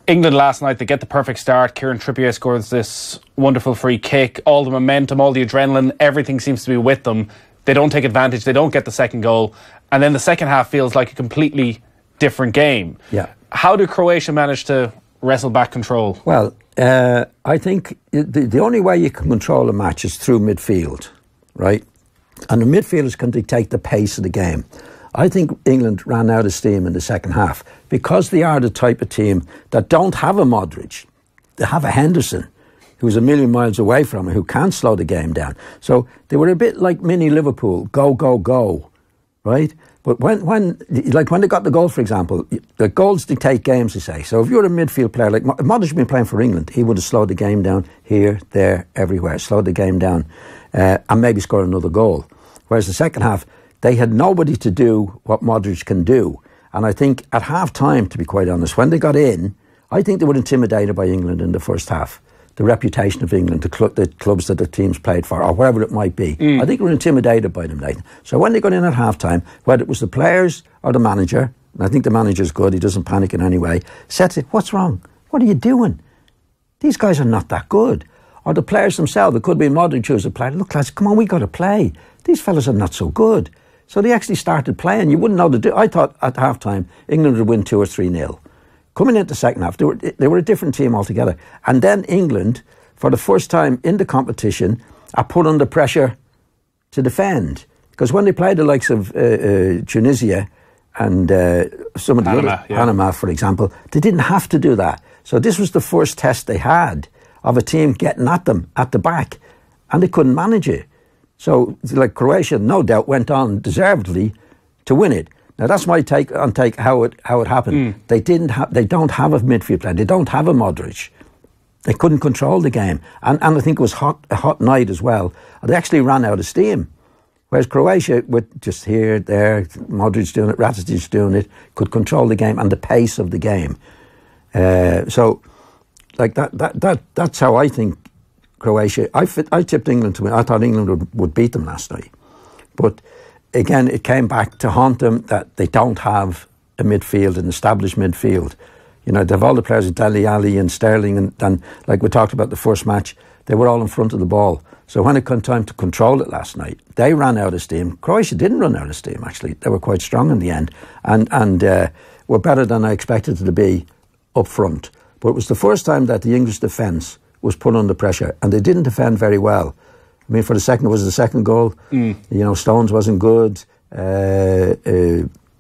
England last night, they get the perfect start. Kieran Trippier scores this wonderful free kick. All the momentum, all the adrenaline, everything seems to be with them. They don't take advantage. They don't get the second goal. And then the second half feels like a completely different game. Yeah. How did Croatia manage to wrestle back control? Well, I think the only way you can control a match is through midfield, right? And the midfielders can dictate the pace of the game. I think England ran out of steam in the second half because they are the type of team that don't have a Modric. They have a Henderson who's a million miles away from it, who can't slow the game down. So they were a bit like mini Liverpool, go, go, go, right? But when they got the goal, for example, the goals dictate games, they say. So if you're a midfield player, like Modric had been playing for England, he would have slowed the game down here, there, everywhere, slowed the game down and maybe scored another goal. Whereas the second half, they had nobody to do what Modric can do. And I think at half-time, to be quite honest, when they got in, I think they were intimidated by England in the first half. The reputation of England, the clubs that the teams played for, or wherever it might be. I think they were intimidated by them, Nathan. So when they got in at half-time, whether it was the players or the manager, and I think the manager's good, he doesn't panic in any way, said to him, what's wrong? What are you doing? These guys are not that good. Or the players themselves, it could be Modric who was a player, look lads, come on, we got to play. These fellas are not so good. So they actually started playing. You wouldn't know I thought at half-time England would win 2 or 3-0. Coming into the second half, they were a different team altogether. And then England, for the first time in the competition, are put under pressure to defend. Because when they played the likes of Tunisia and some of the other, Panama, for example, they didn't have to do that. So this was the first test they had of a team getting at them at the back, and they couldn't manage it. So, like Croatia, no doubt, went on deservedly to win it. Now, that's my take on how it happened. They don't have a midfield player. They don't have a Modric. They couldn't control the game, and I think it was a hot night as well. They actually ran out of steam. Whereas Croatia, with just here, there, Modric doing it, Rakitic doing it, could control the game and the pace of the game. So, like that's how I think Croatia. I tipped England to win. I thought England would beat them last night, but again, it came back to haunt them that they don't have a midfield, an established midfield. You know, they have all the players, Dele Alli and Sterling, and like we talked about the first match, they were all in front of the ball. So when it came time to control it last night, they ran out of steam. Croatia didn't run out of steam, actually. They were quite strong in the end and were better than I expected it to be up front. But it was the first time that the English defence was put under pressure, and they didn't defend very well. I mean, for the second goal, you know, Stones wasn't good,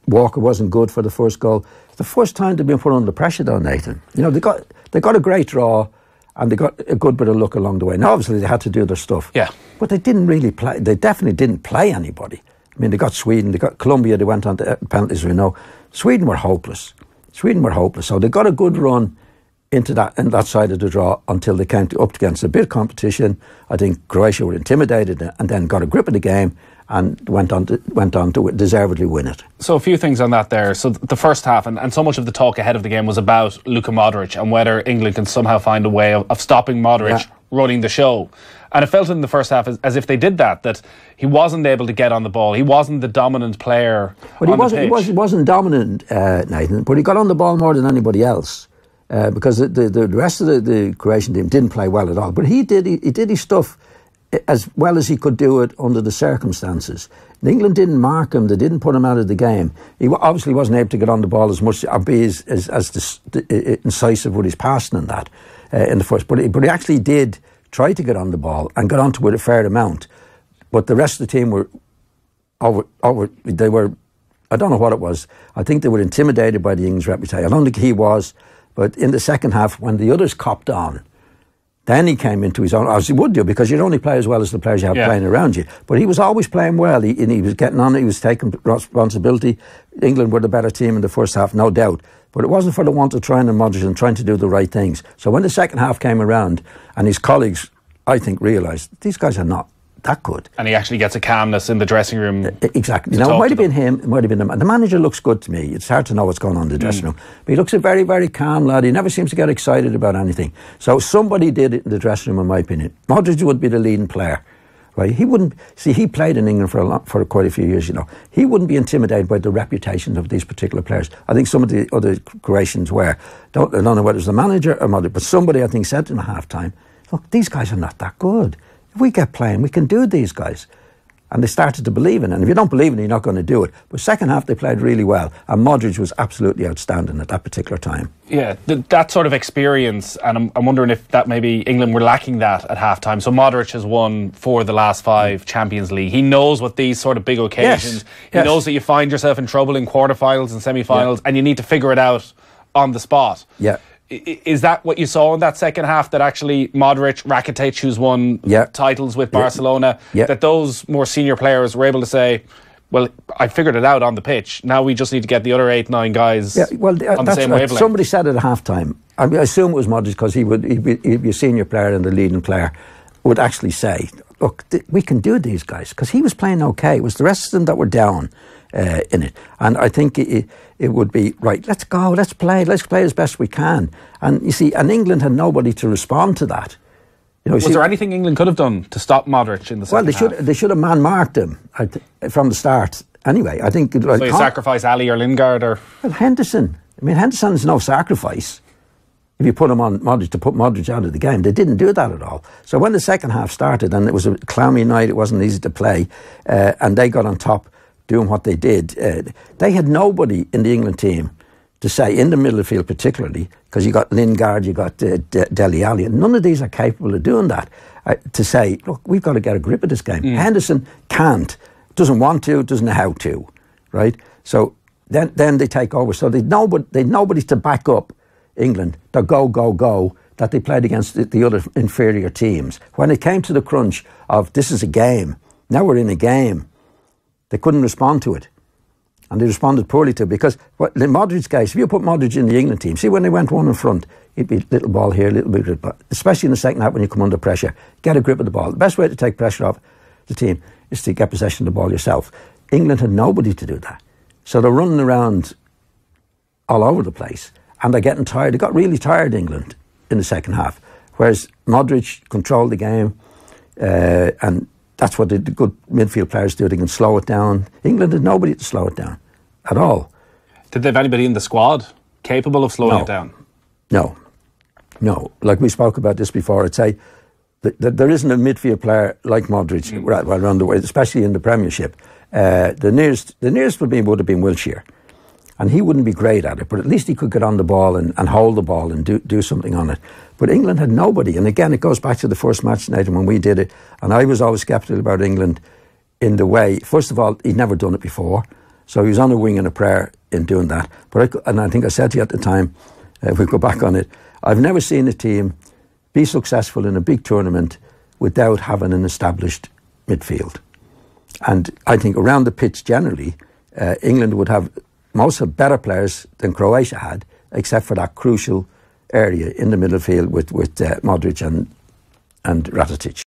Walker wasn't good for the first goal. It's the first time they've been put under pressure, though, Nathan. You know, they got a great draw, and they got a good bit of luck along the way. Now, obviously, they had to do their stuff. Yeah. But they didn't really play. They definitely didn't play anybody. I mean, they got Sweden, they got Colombia, they went on to penalties, we know. Sweden were hopeless. So they got a good run into that side of the draw until they came up against a bit of competition. I think Croatia were intimidated and then got a grip of the game and went on to deservedly win it. So a few things on that there. So the first half, and so much of the talk ahead of the game was about Luka Modric and whether England can somehow find a way of stopping Modric running the show. And it felt in the first half as if they did that he wasn't able to get on the ball. He wasn't the dominant player on the pitch. He wasn't dominant, Nathan, but he got on the ball more than anybody else. Because the rest of the Croatian team didn't play well at all. But he did his stuff as well as he could do it under the circumstances. And England didn't mark him. They didn't put him out of the game. He obviously wasn't able to get on the ball as much or be as incisive with his passing and that in the first. But he actually did try to get on the ball and got onto it a fair amount. But the rest of the team were over. They were, I don't know what it was. I think they were intimidated by the English reputation. I don't think he was. But in the second half, when the others copped on, then he came into his own, as he would do, because you only play as well as the players you have playing around you. But he was always playing well. He was getting on it. He was taking responsibility. England were the better team in the first half, no doubt. But it wasn't for the want of trying and Modric and trying to do the right things. So when the second half came around, and his colleagues, I think, realised these guys are not that good. And he actually gets a calmness in the dressing room. Exactly. Now, it might have been him, it might have been him. The manager looks good to me. It's hard to know what's going on in the dressing room. But he looks a very, very calm lad. He never seems to get excited about anything. So somebody did it in the dressing room, in my opinion. Modric would be the leading player. right? He wouldn't see. He played in England for quite a few years. You know, he wouldn't be intimidated by the reputation of these particular players. I think some of the other Croatians were. I don't know whether it was the manager or Modric, but somebody I think said in a half time, "Look, these guys are not that good. If we get playing, we can do these guys." And they started to believe in it. And if you don't believe in it, you're not going to do it. But second half, they played really well. And Modric was absolutely outstanding at that particular time. Yeah, that sort of experience, and I'm wondering if that maybe England were lacking that at half-time. So Modric has won 4 of the last 5 Champions League. He knows what these sort of big occasions, he knows that you find yourself in trouble in quarterfinals and semi-finals, and you need to figure it out on the spot. Yeah. Is that what you saw in that second half, that actually Modric, Rakitic, who's won titles with Barcelona, that those more senior players were able to say, well, I figured it out on the pitch, now we just need to get the other 8-9 guys on the same wavelength? Somebody said at half time, I assume it was Modric, because he'd be a senior player and the leading player, would actually say, look, we can do these guys, because he was playing okay. It was the rest of them that were down in it. And I think it would be, right, let's go, let's play as best we can. And you see, and England had nobody to respond to that. You know, was there anything England could have done to stop Modric in the second half? Well, they should have man-marked him from the start. Anyway, I think... So you sacrifice Ali or Lingard or... Well, Henderson. I mean, Henderson's no sacrifice. If you put him on Modric, to put Modric out of the game. They didn't do that at all. So when the second half started, and it was a clammy night, it wasn't easy to play, and they got on top doing what they did, they had nobody in the England team to say, in the middle of the field particularly, because you got Lingard, you got Dele Alli, none of these are capable of doing that, to say, look, we've got to get a grip of this game. Henderson can't, doesn't want to, doesn't know how to, right? So then they take over. So they'd nobody to back up England, the go, that they played against the other inferior teams. When it came to the crunch of, this is a game, now we're in a game, they couldn't respond to it. And they responded poorly to it, because in Modric's case, if you put Modric in the England team, see when they went one in front, it'd be little ball here, little bit of ball, especially in the second half when you come under pressure. Get a grip of the ball. The best way to take pressure off the team is to get possession of the ball yourself. England had nobody to do that. So they're running around all over the place, and they're getting tired. They got really tired, England, in the second half. Whereas Modric controlled the game, and that's what the good midfield players do. They can slow it down. England had nobody to slow it down at all. Did they have anybody in the squad capable of slowing it down? No. Like we spoke about this before, I'd say that there isn't a midfield player like Modric around the way, especially in the Premiership. The nearest would have been Wilshere. And he wouldn't be great at it, but at least he could get on the ball and hold the ball and do something on it. But England had nobody. And again, it goes back to the first match, Nathan, when we did it. And I was always sceptical about England in the way, first of all, he'd never done it before. So he was on a wing and a prayer in doing that. And I think I said to you at the time, if we go back on it, I've never seen a team be successful in a big tournament without having an established midfield. And I think around the pitch generally, England would have... most have better players than Croatia had, except for that crucial area in the middle field with Modric and Rakitic.